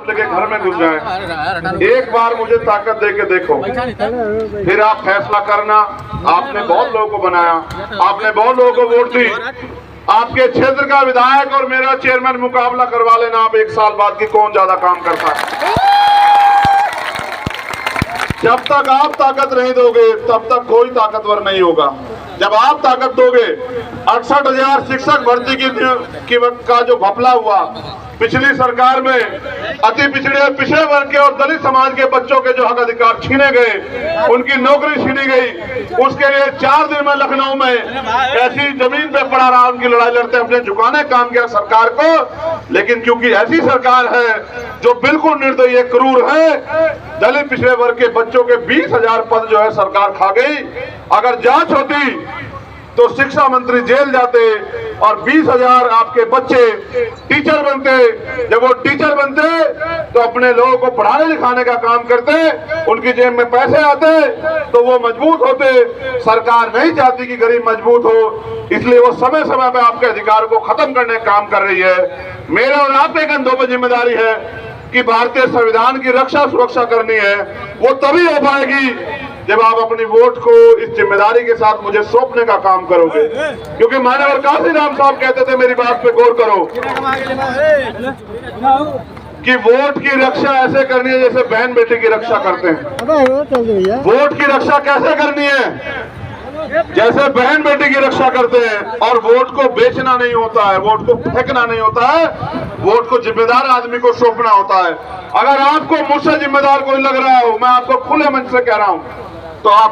लेके घर में घुस जाए। एक बार मुझे ताकत दे के देखो, फिर आप फैसला करना। आपने बहुत लोगों को बनाया, आपने बहुत लोगों को वोट दी। आपके क्षेत्र का विधायक और मेरा चेयरमैन मुकाबला करवा लेना आप 1 साल बाद की कौन ज्यादा काम करता है। जब तक आप ताकत नहीं दोगे तब तक कोई ताकतवर नहीं होगा। जब आप ताकत दोगे, 68,000 शिक्षक भर्ती की का जो घपला हुआ पिछली सरकार में, अति पिछड़े वर्ग के और दलित समाज के बच्चों के जो हक अधिकार छीने गए, उनकी नौकरी छीनी गई, उसके लिए 4 दिन में लखनऊ में ऐसी जमीन पे पड़ा रहा, उनकी लड़ाई लड़ते अपने झुकाने काम किया सरकार को। लेकिन क्योंकि ऐसी सरकार है जो बिल्कुल निर्दयी क्रूर है, दलित पिछड़े वर्ग के बच्चों के 20,000 पद जो है सरकार खा गई। अगर जांच होती तो शिक्षा मंत्री जेल जाते और 20,000 आपके बच्चे टीचर बनते। जब वो टीचर बनते तो अपने लोगों को पढ़ाने लिखाने का काम करते, उनकी जेब में पैसे आते तो वो मजबूत होते। सरकार नहीं चाहती कि गरीब मजबूत हो, इसलिए वो समय समय पे आपके अधिकार को खत्म करने का काम कर रही है। मेरे और आपके कंधों पर जिम्मेदारी है कि भारतीय संविधान की रक्षा सुरक्षा करनी है। वो तभी हो पाएगी जब आप अपनी वोट को इस जिम्मेदारी के साथ मुझे सौंपने का काम करोगे। क्योंकि मानवर काशीराम साहब कहते थे, मेरी बात पे गौर करो, कि वोट की रक्षा ऐसे करनी है जैसे बहन बेटी की रक्षा करते हैं। वोट की रक्षा कैसे करनी है? जैसे बहन बेटी की रक्षा करते हैं। और वोट को बेचना नहीं होता है, वोट को फेंकना नहीं होता है, वोट को जिम्मेदार आदमी को सौंपना होता है। अगर आपको मुझसे जिम्मेदार कोई लग रहा हो, मैं आपको खुले मन से कह रहा हूं, तो आप